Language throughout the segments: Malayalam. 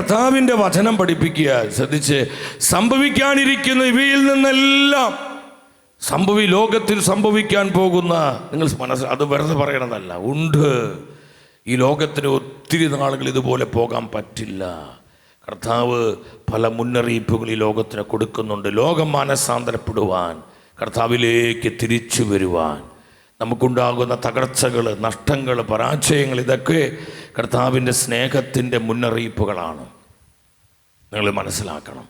കർത്താവിൻ്റെ വചനം പഠിപ്പിക്കുക. ശ്രദ്ധിച്ച്, സംഭവിക്കാനിരിക്കുന്ന ഇവയിൽ നിന്നെല്ലാം ലോകത്തിൽ സംഭവിക്കാൻ പോകുന്ന, നിങ്ങൾ അത് വെറുതെ പറയണതല്ല, ഉണ്ട്. ഈ ലോകത്തിന് ഒത്തിരി നാളുകൾ ഇതുപോലെ പോകാൻ പറ്റില്ല. കർത്താവ് പല മുന്നറിയിപ്പുകൾ ഈ ലോകത്തിന് കൊടുക്കുന്നുണ്ട്. ലോകം മാനസാന്തരപ്പെടുവാൻ, കർത്താവിലേക്ക് തിരിച്ചു വരുവാൻ, നമുക്കുണ്ടാകുന്ന തകർച്ചകൾ, നഷ്ടങ്ങൾ, പരാജയങ്ങൾ, ഇതൊക്കെ കർത്താവിൻ്റെ സ്നേഹത്തിൻ്റെ മുന്നറിയിപ്പുകളാണ്. നിങ്ങൾ മനസ്സിലാക്കണം.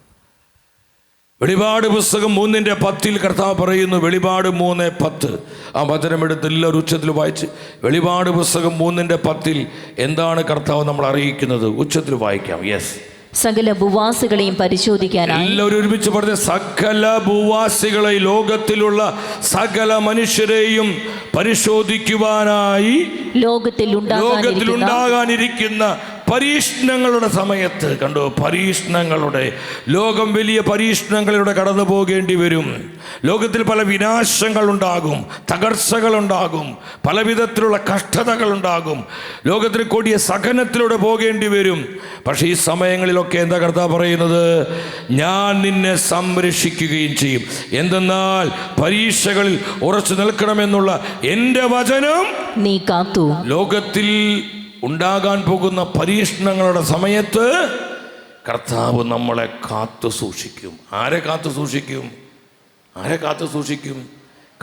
വെളിപാട് പുസ്തകം 3:10 കർത്താവ് പറയുന്നു. വെളിപാട് 3:10 ആ വചനമെടുത്ത് എല്ലാവരും ഉച്ചത്തിൽ വായിച്ച്. വെളിപാട് പുസ്തകം 3:10 എന്താണ് കർത്താവ് നമ്മൾ അറിയിക്കുന്നത്? ഉച്ചത്തിൽ വായിക്കാം. യെസ്. സകല ഭൂവാസികളെയും പരിശോധിക്കാനായി. എല്ലാവരും ഒരുമിച്ച് പറഞ്ഞ സകല ഭൂവാസികളെ, ലോകത്തിലുള്ള സകല മനുഷ്യരെയും പരിശോധിക്കുവാനായി ലോകത്തിൽ ഉണ്ടാകാനിരിക്കുന്ന പരീക്ഷണങ്ങളുടെ സമയത്ത്. കണ്ടോ, പരീക്ഷണങ്ങളുടെ ലോകം വലിയ പരീക്ഷണങ്ങളിലൂടെ കടന്നു പോകേണ്ടി വരും. ലോകത്തിൽ പല വിനാശങ്ങളുണ്ടാകും, തകർച്ചകളുണ്ടാകും, പല വിധത്തിലുള്ള കഷ്ടതകളുണ്ടാകും. ലോകത്തിൽ കൊടിയ സഹനത്തിലൂടെ പോകേണ്ടി വരും. പക്ഷേ ഈ സമയങ്ങളിലൊക്കെ എന്താ കർത്താവ് പറയുന്നത്? ഞാൻ നിന്നെ സംരക്ഷിക്കുകയും ചെയ്യും. എന്തെന്നാൽ പരീക്ഷകളിൽ ഉറച്ചു നിൽക്കണമെന്നുള്ള എൻ്റെ വചനം നീ കാത്തു. ലോകത്തിൽ ഉണ്ടാകാൻ പോകുന്ന പരീക്ഷണങ്ങളുടെ സമയത്ത് കർത്താവ് നമ്മളെ കാത്തു സൂക്ഷിക്കും. ആരെ കാത്തു സൂക്ഷിക്കും?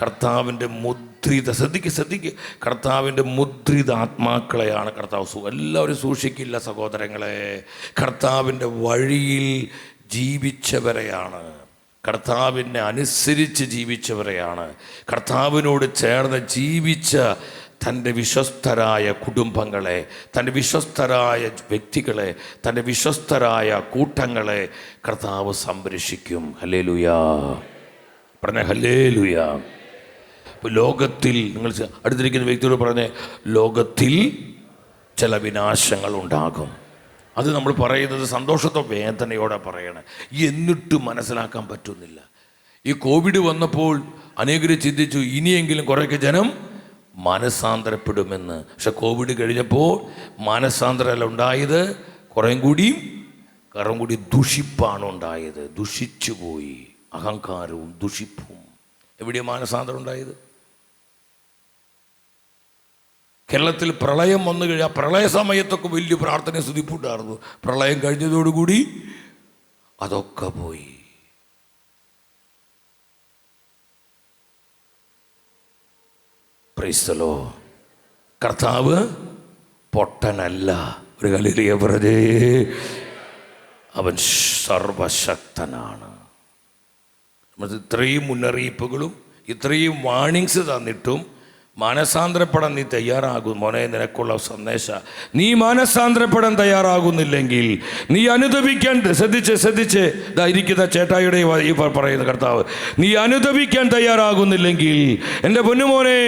കർത്താവിൻ്റെ മുദ്രിത, ശ്രദ്ധിക്കുക, കർത്താവിൻ്റെ മുദ്രിത ആത്മാക്കളെയാണ് കർത്താവ് എല്ലാവരും സൂക്ഷിക്കില്ല സഹോദരങ്ങളെ. കർത്താവിൻ്റെ വഴിയിൽ ജീവിച്ചവരെയാണ്, കർത്താവിനെ അനുസരിച്ച് ജീവിച്ചവരെയാണ്, കർത്താവിനോട് ചേർന്ന് ജീവിച്ച തൻ്റെ വിശ്വസ്തരായ കുടുംബങ്ങളെ, തൻ്റെ വിശ്വസ്തരായ വ്യക്തികളെ, തൻ്റെ വിശ്വസ്തരായ കൂട്ടങ്ങളെ കർത്താവ് സംരക്ഷിക്കും. ഹല്ലേലൂയാ, പറഞ്ഞ ഹല്ലേലൂയാ. ഇപ്പോൾ ലോകത്തിൽ, നിങ്ങൾ അടുത്തിരിക്കുന്ന വ്യക്തിയോട് പറഞ്ഞ്, ലോകത്തിൽ ചില വിനാശങ്ങൾ ഉണ്ടാകും. അത് നമ്മൾ പറയുന്നത് സന്തോഷത്തോ വേദനയോടെ പറയണേ. എന്നിട്ട് മനസ്സിലാക്കാൻ പറ്റുന്നില്ല. ഈ കോവിഡ് വന്നപ്പോൾ അനേകർ ചിന്തിച്ചു ഇനിയെങ്കിലും കുറേയൊക്കെ ജനം മാനസാന്തരപ്പെടുമെന്ന്. പക്ഷെ കോവിഡ് കഴിഞ്ഞപ്പോൾ മാനസാന്തരമല്ല ഉണ്ടായത്, കുറേ കൂടി ദുഷിപ്പാണ് ഉണ്ടായത്. ദുഷിച്ചു പോയി, അഹങ്കാരവും ദുഷിപ്പും. എവിടെയാണ് മാനസാന്തരം ഉണ്ടായത്? കേരളത്തിൽ പ്രളയം വന്നു കഴിഞ്ഞാൽ പ്രളയ സമയത്തൊക്കെ വലിയ പ്രാർത്ഥന സ്തുതിപ്പുണ്ടായിരുന്നു. പ്രളയം കഴിഞ്ഞതോടുകൂടി അതൊക്കെ പോയി. Praise the Lord. കർത്താവ് പൊട്ടനല്ല. ഒരു ഹല്ലേലൂയ പറഞ്ഞേ. അവൻ സർവശക്തനാണ്. ഇത്രയും മുന്നറിയിപ്പുകളും ഇത്രയും വാണിങ്സ് തന്നിട്ടും മാനസാന്തരപ്പെടാൻ നീ തയ്യാറാകും മോനെ. നിനക്കുള്ള സന്ദേശ, നീ മാനസാന്തരപ്പെടാൻ തയ്യാറാകുന്നില്ലെങ്കിൽ, നീ അനുദപിക്കാൻ, ശ്രദ്ധിച്ച് ഇതാ ഇരിക്കുന്ന ചേട്ടായിയുടെ ഈ പറയുന്ന കർത്താവ്, നീ അനുദപിക്കാൻ തയ്യാറാകുന്നില്ലെങ്കിൽ, എൻ്റെ പൊന്നുമോനെ,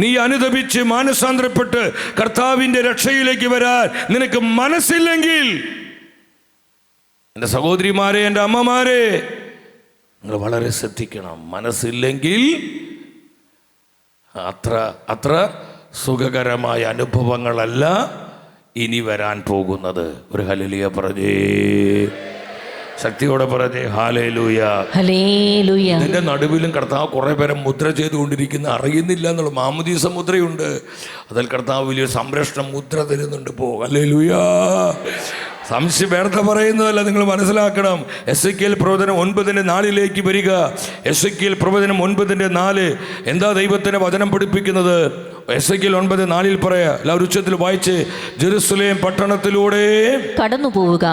നീ അനുദപിച്ച് മാനസാന്തരപ്പെട്ട് കർത്താവിൻ്റെ രക്ഷയിലേക്ക് വരാൻ നിനക്ക് മനസ്സില്ലെങ്കിൽ, എൻ്റെ സഹോദരിമാരെ, എൻ്റെ അമ്മമാരെ, നിങ്ങൾ വളരെ ശ്രദ്ധിക്കണം. മനസ്സില്ലെങ്കിൽ അത്ര സുഖകരമായ അനുഭവങ്ങളല്ല ഇനി വരാൻ പോകുന്നത്. ഒരു ഹല്ലേലൂയ പറഞ്ഞേ, ശക്തിയോടെ പറഞ്ഞേ ഹല്ലേലൂയ. ഇതിന്റെ നടുവിലും കർത്താവ് കുറെ പേരെ മുദ്ര ചെയ്തുകൊണ്ടിരിക്കുന്ന അറിയുന്നില്ല എന്നുള്ള മാമോദീസ മുദ്രയുണ്ട്. അതിൽ കർത്താവ് വലിയൊരു സംരക്ഷണ മുദ്ര തരുന്നുണ്ട്. ഹല്ലേലൂയ. സംശയം വ്യർത്ഥ പറയുന്നതല്ല, നിങ്ങൾ മനസ്സിലാക്കണം. എസെക്കിയേൽ പ്രവചനം 9:4 വരിക. എസെക്കിയേൽ പ്രവചനം 9:4 എന്താ ദൈവത്തിന്റെ വചനം പഠിപ്പിക്കുന്നത്? എസെക്കിയേൽ 9:4 പറയാ, എല്ലാവരും ഉച്ചത്തിൽ വായിച്ച്. ജെറുസലേം പട്ടണത്തിലൂടെ കടന്നു പോവുക,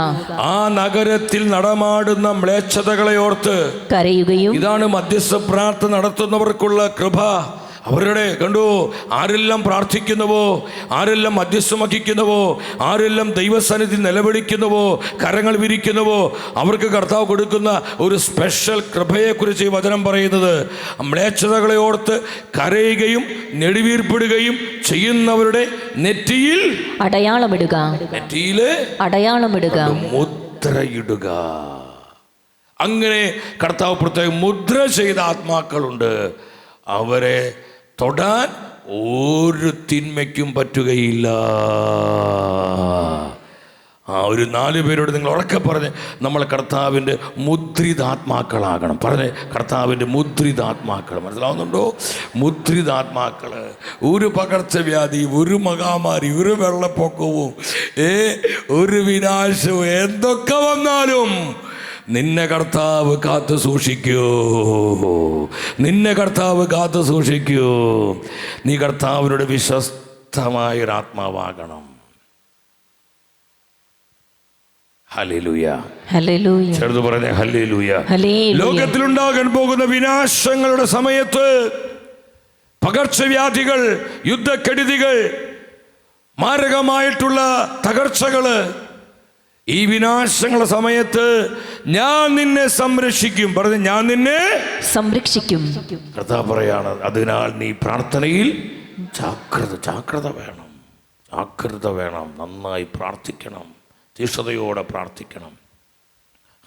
ആ നഗരത്തിൽ നടമാടുന്ന മ്ലേച്ഛതകളെ ഓർത്ത് കരയുകയും. ഇതാണ് മധ്യസ്ഥ പ്രാർത്ഥന നടത്തുന്നവർക്കുള്ള കൃപ. അവരുടെ കണ്ടു, ആരെല്ലാം പ്രാർത്ഥിക്കുന്നുവോ, ആരെല്ലാം മധ്യസ്ഥം വഹിക്കുന്നുവോ, ആരെല്ലാം ദൈവസന്നിധി നിലവിളിക്കുന്നുവോ, കരങ്ങൾ വിരിക്കുന്നുവോ, അവർക്ക് കർത്താവ് കൊടുക്കുന്ന ഒരു സ്പെഷ്യൽ കൃപയെക്കുറിച്ച് ഈ വചനം പറയുന്നത്. മ്ലേച്ഛതകളെ ഓർത്ത് കരയുകയും നെടുവീർപ്പിടുകയും ചെയ്യുന്നവരുടെ നെറ്റിയിൽ അടയാളമിടുക, നെറ്റിയില് അടയാളമിടുക, മുദ്രയിടുക. അങ്ങനെ കർത്താവ് പ്രത്യേകം മുദ്ര ചെയ്ത ആത്മാക്കളുണ്ട്. അവരെ തൊടാൻ ഒരു തിന്മയ്ക്കും പറ്റുകയില്ല. ഒരു 4 പേരോട് നിങ്ങൾ ഉറക്കെ പറഞ്ഞ് നമ്മൾ കർത്താവിൻ്റെ മുദ്രിതാത്മാക്കളാകണം. പറഞ്ഞ് കർത്താവിൻ്റെ മുദ്രിതാത്മാക്കൾ. മനസ്സിലാവുന്നുണ്ടോ? മുദ്രിതാത്മാക്കൾ. ഒരു പകർച്ചവ്യാധി, ഒരു മഹാമാരി, ഒരു വെള്ളപ്പൊക്കവും ഒരു വിനാശവും എന്തൊക്കെ വന്നാലും നിന്നെ കർത്താവ് കാത്തു സൂക്ഷിക്കൂ. നിന്നെ കർത്താവ് കാത്തു സൂക്ഷിക്കൂ. നീ കർത്താവിനോട് വിശ്വസ്തമായൊരാത്മാവാകണം. ഹല്ലേലൂയ. ഹല്ലേലൂയ. ചെറുത് പറഞ്ഞേ ഹല്ലേലൂയ. ഹല്ലേലൂയ. ലോകത്തിലുണ്ടാകാൻ പോകുന്ന വിനാശങ്ങളുടെ സമയത്ത് പകർച്ചവ്യാധികൾ, യുദ്ധക്കെടുതികൾ, മാരകമായിട്ടുള്ള തകർച്ചകള്, ഈ വിനാശങ്ങളുടെ സമയത്ത് ഞാൻ നിന്നെ സംരക്ഷിക്കും. പറഞ്ഞു, ഞാൻ നിന്നെ സംരക്ഷിക്കും. കർത്താവ് പറയാണ്. അതിനാൽ നീ പ്രാർത്ഥനയിൽ ജാഗ്രത വേണം. ജാഗ്രത വേണം. നന്നായി പ്രാർത്ഥിക്കണം. തീഷ്ണതയോടെ പ്രാർത്ഥിക്കണം.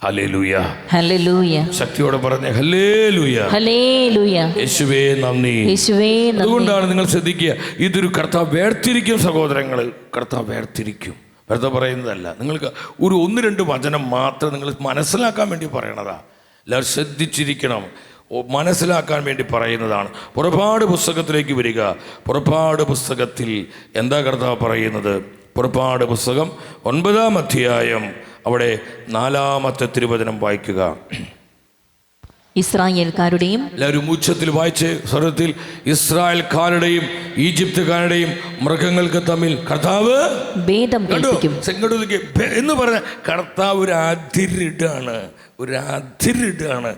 ഹല്ലേലൂയ. ഹല്ലേലൂയ. ശക്തിയോടെ പറഞ്ഞേ ഹല്ലേലൂയ. ഹല്ലേലൂയ. യേശുവേ നന്ദി. യേശുവേ നന്ദി. അതുകൊണ്ടാണ് നിങ്ങൾ ശ്രദ്ധിക്കുക, ഇതൊരു കർത്താവ് വേർതിരിക്കും സഹോദരങ്ങൾ. കർത്താവ് വേർതിരിക്കും. വെറുതെ പറയുന്നതല്ല. നിങ്ങൾക്ക് ഒരു 1-2 വചനം മാത്രം നിങ്ങൾ മനസ്സിലാക്കാൻ വേണ്ടി പറയണതാ. എല്ലാവരും ശ്രദ്ധിച്ചിരിക്കണം. മനസ്സിലാക്കാൻ വേണ്ടി പറയുന്നതാണ്. പുറപ്പാട് പുസ്തകത്തിലേക്ക് വരിക. പുറപ്പാട് പുസ്തകത്തിൽ എന്താ കർത്താവ് പറയുന്നത്? പുറപ്പാട് പുസ്തകം 9-ാം അധ്യായം, അവിടെ 4-ാമത്തെ തിരുവചനം വായിക്കുക. ഇസ്രായേൽക്കാരുടെയും, എല്ലാവരും ഉച്ചത്തിൽ വായിച്ച് സ്വരത്തിൽ, ഇസ്രായേൽക്കാരുടെയും ഈജിപ്തുകാരുടെയും മൃഗങ്ങൾക്ക് തമ്മിൽ കർത്താവ് ഭേദം കൽപ്പിക്കും എന്ന് പറഞ്ഞ കർത്താവ് ഒരു അതിരിടാണ്.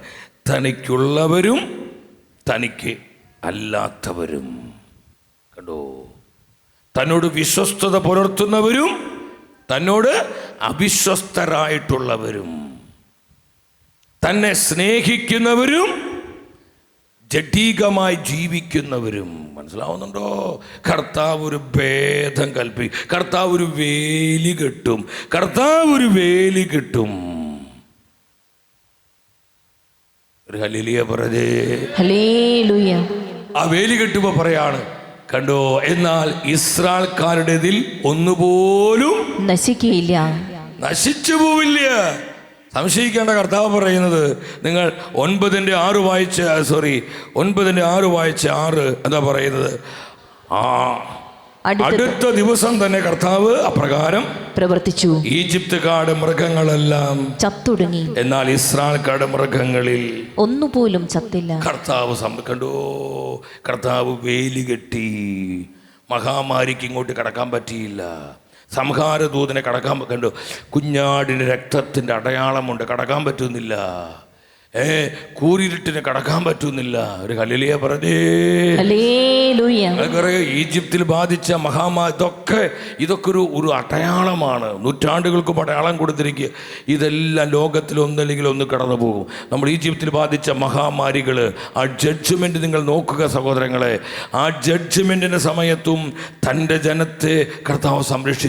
തനിക്കുള്ളവരും തനിക്ക് അല്ലാത്തവരും. കണ്ടോ? തന്നോട് വിശ്വസ്തത പുലർത്തുന്നവരും തന്നോട് അവിശ്വസ്തരായിട്ടുള്ളവരും, തന്നെ സ്നേഹിക്കുന്നവരും ജഡീകമായി ജീവിക്കുന്നവരും. മനസ്സിലാവുന്നുണ്ടോ? കർത്താവ് ഒരു ഭേദം കൽപ്പിക്കും. കർത്താവ് ഒരു വേലി കെട്ടും. ഒരു ഹല്ലേലൂയ പറഞ്ഞേ. ഹല്ലേലൂയ. ആ വേലി കെട്ടുമ്പോ പറയാണ്, കണ്ടോ, എന്നാൽ ഇസ്രായേൽക്കാരുടേതിൽ ഒന്നുപോലും നശിക്കുകയില്ല, നശിച്ചു പോവില്ല. സംശയിക്കേണ്ട. കർത്താവ് പറയുന്നത്, നിങ്ങൾ 9:6 വായിച്ച 6 എന്താ പറയുന്നത്? അടുത്ത ദിവസം തന്നെ കർത്താവ് അപ്രകാരം പ്രവർത്തിച്ചു. ഈജിപ്തുകാരുടെ മൃഗങ്ങളെല്ലാം ചത്തൊടുങ്ങി, എന്നാൽ ഇസ്രായേൽക്കാരുടെ മൃഗങ്ങളിൽ ഒന്നുപോലും ചത്തില്ല. കർത്താവ് വേലി കെട്ടി. മഹാമാരിക്ക് ഇങ്ങോട്ട് കടക്കാൻ പറ്റിയില്ല. സംഹാരദൂതനെ കണ്ടു. കുഞ്ഞാടിന് രക്തത്തിൻ്റെ അടയാളമുണ്ട്, കടക്കാൻ പറ്റുന്നില്ല. കൂരിരുട്ടിന് കടക്കാൻ പറ്റുന്നില്ല. ഒരു ഹല്ലേലൂയ പറഞ്ഞേ. ഈജിപ്തിൽ ബാധിച്ച മഹാമാരി ഇതൊക്കെ ഒരു അടയാളമാണ്. നൂറ്റാണ്ടുകൾക്കും അടയാളം കൊടുത്തിരിക്കുക. ഇതെല്ലാം ലോകത്തിൽ ഒന്നല്ലെങ്കിൽ ഒന്ന് കടന്നു പോകും. നമ്മൾ ഈജിപ്തിൽ ബാധിച്ച മഹാമാരികൾ, ആ ജഡ്ജ്മെന്റ് നിങ്ങൾ നോക്കുക സഹോദരങ്ങളെ. ആ ജഡ്ജ്മെന്റിന്റെ സമയത്തും തൻ്റെ ജനത്തെ കർത്താവ് സംരക്ഷിച്ചു.